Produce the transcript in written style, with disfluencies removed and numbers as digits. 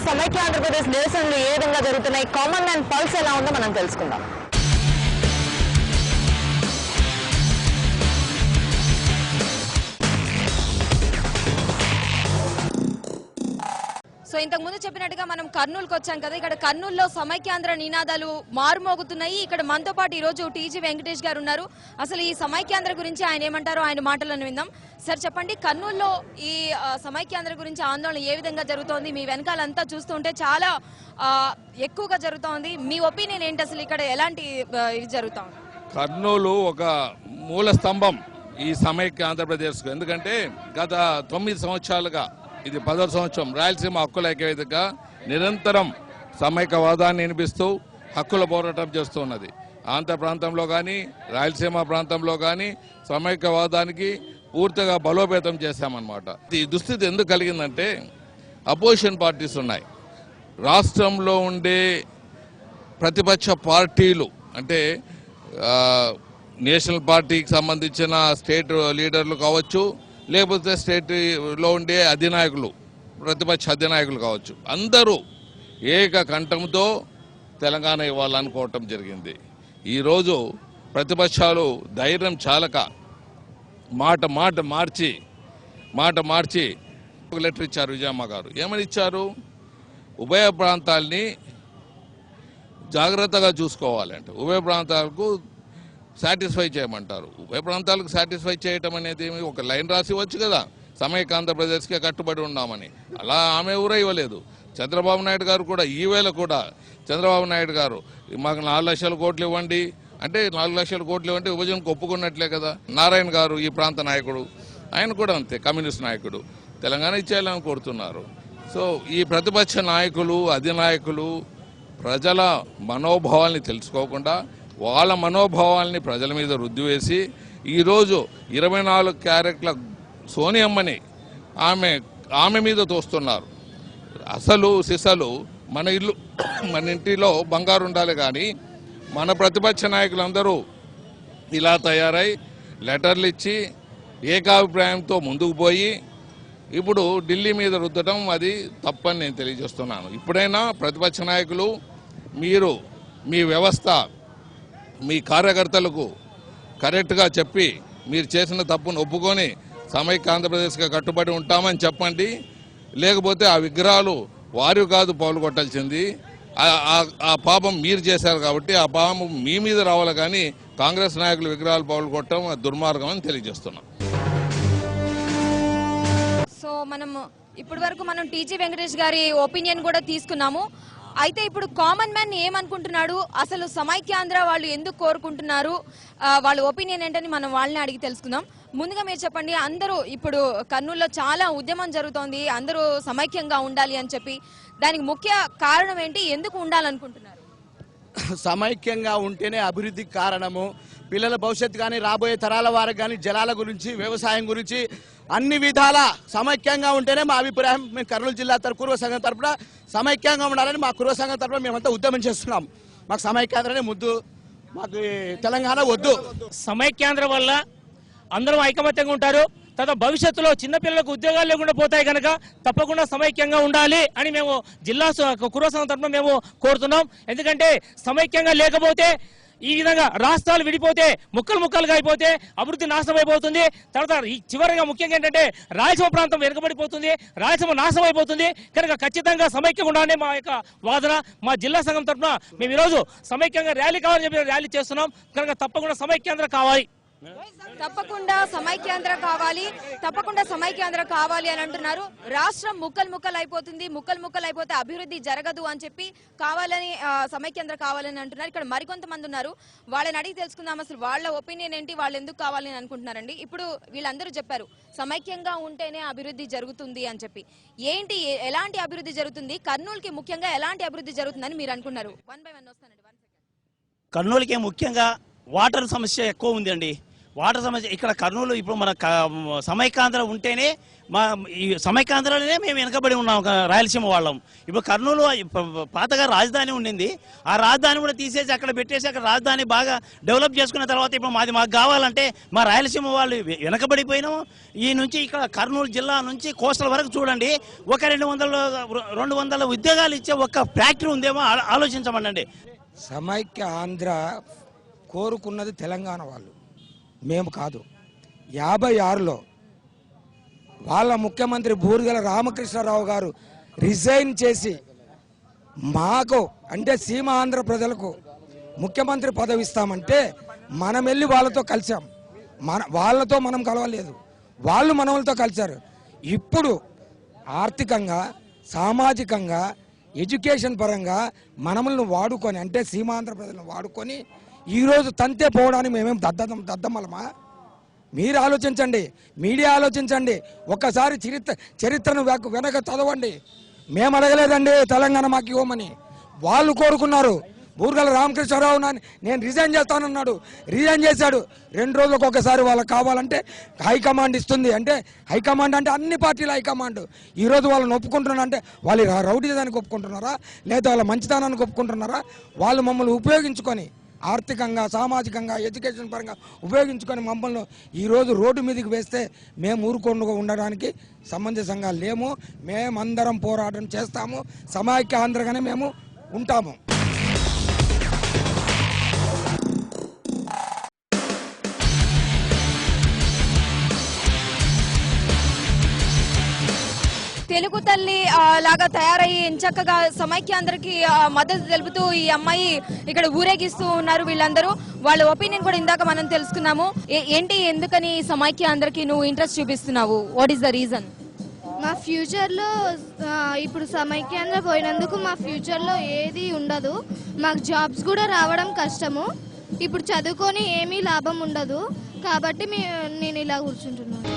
సమైక్య ఆంధ్రప్రదేశ్ నిరసనలు ఏ విధంగా జరుగుతున్నాయి, కామన్ మ్యాన్ పల్స్ ఎలా ఉందో మనం తెలుసుకుందాం. సో ఇంతకు ముందు చెప్పినట్టుగా మనం కర్నూలుకి వచ్చాం కదా. ఇక్కడ కర్నూలులో సమైక్యాంధ్ర నినాదాలు మారుమోగుతున్నాయి. ఇక్కడ మనతో పాటు ఈ రోజు టీజీ వెంకటేష్ గారు ఉన్నారు. అసలు ఈ సమైక్యాంధ్ర గురించి ఆయన ఏమంటారో ఆయన మాటలను విందాం. సార్ చెప్పండి, కర్నూలులో ఈ సమైక్యాంధ్ర గురించి ఆందోళన ఏ విధంగా జరుగుతోంది? మీ వెనకాలంతా చూస్తుంటే చాలా ఎక్కువగా జరుగుతోంది. మీ ఒపీనియన్ ఏంటి? అసలు ఇక్కడ ఎలాంటి ఇది జరుగుతోంది? కర్నూలు ఒక మూల స్తంభం ఈ సమైక్య ఆంధ్రప్రదేశ్కు. ఎందుకంటే గత 9 సంవత్సరాలుగా, ఇది 10వ సంవత్సరం, రాయలసీమ హక్కుల ఐక్యవేదికగా నిరంతరం సమైక్యవాదాన్ని వినిపిస్తూ హక్కుల పోరాటం చేస్తున్నది. ఆంధ్ర ప్రాంతంలో కానీ రాయలసీమ ప్రాంతంలో కానీ సమైక్యవాదానికి పూర్తిగా బలోపేతం చేశామన్నమాట. ఈ దుస్థితి ఎందుకు కలిగిందంటే అపోజిషన్ పార్టీస్ ఉన్నాయి. రాష్ట్రంలో ఉండే ప్రతిపక్ష పార్టీలు అంటే నేషనల్ పార్టీకి సంబంధించిన స్టేట్ లీడర్లు కావచ్చు, లేకపోతే స్టేట్లో ఉండే అధినాయకులు, ప్రతిపక్ష అధినాయకులు కావచ్చు, అందరూ ఏక కంఠంతో తెలంగాణ ఇవ్వాలనుకోవటం జరిగింది. ఈరోజు ప్రతిపక్షాలు ధైర్యం చాలక మాట మార్చి ఒక లెటర్ ఇచ్చారు విజయమ్మ గారు. ఏమని ఇచ్చారు? ఉభయ ప్రాంతాలని జాగ్రత్తగా చూసుకోవాలంటే ఉభయ ప్రాంతాలకు సాటిస్ఫై చేయమంటారు. ఉభయ ప్రాంతాలకు సాటిస్ఫై చేయటం అనేది ఒక లైన్ రాసి ఇవ్వచ్చు కదా, సమైక్య ఆంధ్రప్రదేశ్కే కట్టుబడి ఉన్నామని. అలా ఆమె ఊరే ఇవ్వలేదు. చంద్రబాబు నాయుడు గారు కూడా ఈవేళ కూడా చంద్రబాబు నాయుడు గారు మాకు 4 లక్షల కోట్లు ఇవ్వండి అంటే 4 లక్షల కోట్లు ఇవ్వండి విభజనకు ఒప్పుకున్నట్లే కదా. నారాయణ గారు ఈ ప్రాంత నాయకుడు, ఆయన కూడా అంతే, కమ్యూనిస్ట్ నాయకుడు, తెలంగాణ ఇచ్చేయాలని కోరుతున్నారు. సో ఈ ప్రతిపక్ష నాయకులు, అధినాయకులు ప్రజల మనోభావాల్ని తెలుసుకోకుండా వాళ్ళ మనోభావాల్ని ప్రజల మీద రుద్దివేసి ఈరోజు 24 క్యారెట్ల సోనియమ్మని ఆమె మీద తోస్తున్నారు. అసలు సిసలు మన ఇంటిలో బంగారు ఉండాలి కానీ మన ప్రతిపక్ష నాయకులందరూ ఇలా తయారై లెటర్లు ఇచ్చి ఏకాభిప్రాయంతో ముందుకు పోయి ఇప్పుడు ఢిల్లీ మీద రుద్దడం అది తప్పని నేను తెలియజేస్తున్నాను. ఇప్పుడైనా ప్రతిపక్ష నాయకులు మీరు మీ వ్యవస్థ, మీ కార్యకర్తలకు కరెక్ట్గా చెప్పి మీరు చేసిన తప్పును ఒప్పుకొని సమైక్య ఆంధ్రప్రదేశ్గా కట్టుబడి ఉంటామని చెప్పండి. లేకపోతే ఆ విగ్రహాలు వారు కాదు పౌలు కొట్టాల్సింది, ఆ పాపం మీరు చేశారు కాబట్టి ఆ పాపం మీ మీద రావాలి కానీ కాంగ్రెస్ నాయకులు విగ్రహాలు పౌలు కొట్టడం దుర్మార్గం అని తెలియజేస్తున్నాం. సో ఇప్పటి వరకు మనం టీజీ వెంకటేష్ గారి ఒపీనియన్ కూడా తీసుకున్నాము. అయితే ఇప్పుడు కామన్ మ్యాన్ ఏమనుకుంటున్నాడు, అసలు సమైక్యాంధ్ర వాళ్ళు ఎందుకు కోరుకుంటున్నారు, వాళ్ళ ఒపీనియన్ ఏంటని మనం వాళ్ళని అడిగి తెలుసుకుందాం. ముందుగా మీరు చెప్పండి, అందరూ ఇప్పుడు కర్నూలులో చాలా ఉద్యమం జరుగుతోంది, అందరూ సమైక్యంగా ఉండాలి అని చెప్పి, దానికి ముఖ్య కారణం ఏంటి, ఎందుకు ఉండాలనుకుంటున్నారు? సమైక్యంగా ఉంటేనే అభివృద్ధికి కారణము. పిల్లల భవిష్యత్తు కానీ రాబోయే తరాల వారికి కానీ జలాల గురించి, వ్యవసాయం గురించి అన్ని విధాల సమైక్యంగా ఉంటేనే మా అభిప్రాయం. మేము కర్నూలు జిల్లా కుర్వ సంఘం తరఫున సమైక్యంగా ఉండాలని మా కుర్వ సంఘం తరఫున మేమంతా ఉద్యమం చేస్తున్నాం. మాకు సమైక్యాంధ్రనే ముద్దు, మాకు తెలంగాణ వద్దు. సమైక్యాంధ్ర వల్ల అందరూ ఐకమత్యంగా ఉంటారు. తర్వాత భవిష్యత్తులో చిన్నపిల్లలకు ఉద్యోగాలు లేకుండా పోతాయి కనుక తప్పకుండా సమైక్యంగా ఉండాలి అని మేము జిల్లా కుర్వ సంఘం తరఫున మేము కోరుతున్నాం. ఎందుకంటే సమైక్యంగా లేకపోతే ఈ విధంగా రాష్ట్రాలు విడిపోతే ముక్కలుగా అయిపోతే అభివృద్ధి నాశనం అయిపోతుంది. తర్వాత చివరిగా ముఖ్యంగా ఏంటంటే రాయలసీమ ప్రాంతం వెనుకబడిపోతుంది, రాయలసీమ నాశనం అయిపోతుంది. కనుక ఖచ్చితంగా సమైక్యంగా ఉండాలని మా యొక్క వాదన. మా జిల్లా సంఘం తరఫున మేము ఈరోజు సమైక్యంగా ర్యాలీ కావాలని చెప్పి ర్యాలీ చేస్తున్నాం. కనుక తప్పకుండా సమైక్యాంధ్ర కావాలి, తప్పకుండా సమైక్యాంధ్ర కావాలి అని అంటున్నారు. రాష్ట్రం ముక్కలు అయిపోతే అభివృద్ధి జరగదు అని చెప్పి కావాలని సమైక్యాంధ్ర కావాలని అంటున్నారు. ఇక్కడ మరికొంతమంది ఉన్నారు, వాళ్ళని అడిగి తెలుసుకుందాం అసలు వాళ్ళ ఒపీనియన్ ఏంటి, వాళ్ళు ఎందుకు కావాలని అనుకుంటున్నారండి. ఇప్పుడు వీళ్ళందరూ చెప్పారు సమైక్యంగా ఉంటేనే అభివృద్ధి జరుగుతుంది అని చెప్పి. ఏంటి, ఎలాంటి అభివృద్ధి జరుగుతుంది, కర్నూలుకి ముఖ్యంగా ఎలాంటి అభివృద్ధి జరుగుతుందని మీరు అనుకున్నారు? 1 by 1 వస్తానండి. కర్నూలుకి ముఖ్యంగా వాటర్ సమస్య ఎక్కువ ఉంది అండి. వాటర్ సమస్య ఇక్కడ కర్నూలు ఇప్పుడు మన సమైక్యాంధ్ర ఉంటేనే ఈ సమైక్యాంధ్రలోనే మేము వెనకబడి ఉన్నాం రాయలసీమ వాళ్ళం. ఇప్పుడు కర్నూలు పాతగా రాజధాని ఉండింది, ఆ రాజధాని కూడా తీసేసి అక్కడ పెట్టేసి అక్కడ రాజధాని బాగా డెవలప్ చేసుకున్న తర్వాత ఇప్పుడు మాకు కావాలంటే మా రాయలసీమ వాళ్ళు వెనకబడిపోయినాము. ఈ నుంచి ఇక్కడ కర్నూలు జిల్లా నుంచి కోస్టల్ వరకు చూడండి, ఒక 200 ఉద్యోగాలు ఇచ్చే ఒక ఫ్యాక్టరీ ఉందేమో ఆలోచించమండి. సమైక్య ఆంధ్ర కోరుకున్నది తెలంగాణ వాళ్ళు, మేము కాదు. 56లో వాళ్ళ ముఖ్యమంత్రి బూర్గల రామకృష్ణారావు గారు రిజైన్ చేసి మాకు అంటే సీమ ఆంధ్ర ప్రజలకు ముఖ్యమంత్రి పదవి ఇస్తామంటే మనం వెళ్ళి వాళ్ళతో కలిసాం. వాళ్ళతో మనం కలవలేదు, వాళ్ళు మనలతో కలిశారు. ఇప్పుడు ఆర్థికంగా, సామాజికంగా, ఎడ్యుకేషన్ పరంగా మనల్ని వాడుకొని అంటే సీమాంధ్ర ప్రజలను వాడుకొని ఈరోజు తంతే పోవడానికి మేమేం దద్దమ్మలమా? మీరు ఆలోచించండి, మీడియా ఆలోచించండి, ఒక్కసారి చరిత్రను వెనక చదవండి. మేము అడగలేదండి తెలంగాణ మాకు ఇవ్వమని, వాళ్ళు కోరుకున్నారు. బూర్గల రామకృష్ణారావు నేను రిజైన్ చేస్తానన్నాడు, రిజైన్ చేశాడు. 2 రోజులకు ఒకసారి వాళ్ళకి కావాలంటే హైకమాండ్ ఇస్తుంది. అంటే హైకమాండ్ అంటే అన్ని పార్టీల హైకమాండ్. ఈరోజు వాళ్ళని ఒప్పుకుంటున్నా అంటే వాళ్ళు రౌడీదానికి ఒప్పుకుంటున్నారా, లేదా వాళ్ళ మంచితనానికి ఒప్పుకుంటున్నారా? వాళ్ళు మమ్మల్ని ఉపయోగించుకొని ఆర్థికంగా, సామాజికంగా, ఎడ్యుకేషన్ పరంగా ఉపయోగించుకొని మమ్మల్ని ఈరోజు రోడ్డు మీదకి వేస్తే మేము ఊరుకుండా ఉండడానికి సమంజసంగా లేము. మేమందరం పోరాటం చేస్తాము, సమైక్య ఆంధ్రగానే మేము ఉంటాము. తెలుగు తల్లి లాగా తయారయ్యి ఎంచక్కగా సమైక్యాంధ్రకి మద్దతు తెలుపుతూ ఈ అమ్మాయి ఇక్కడ ఊరేగిస్తూ ఉన్నారు. వీళ్ళందరూ వాళ్ళ ఒపీనియన్ కూడా ఇందాక మనం తెలుసుకున్నాము. ఏంటి, ఎందుకని సమైక్యాంధ్రకి నువ్వు ఇంట్రెస్ట్ చూపిస్తున్నావు? What is the reason? మా ఫ్యూచర్లో ఇప్పుడు సమైక్యాంధ్ర పోయినందుకు మా ఫ్యూచర్లో ఏది ఉండదు, మాకు జాబ్స్ కూడా రావడం కష్టము. ఇప్పుడు చదువుకొని ఏమీ లాభం ఉండదు, కాబట్టి నేను ఇలా కూర్చుంటున్నాను.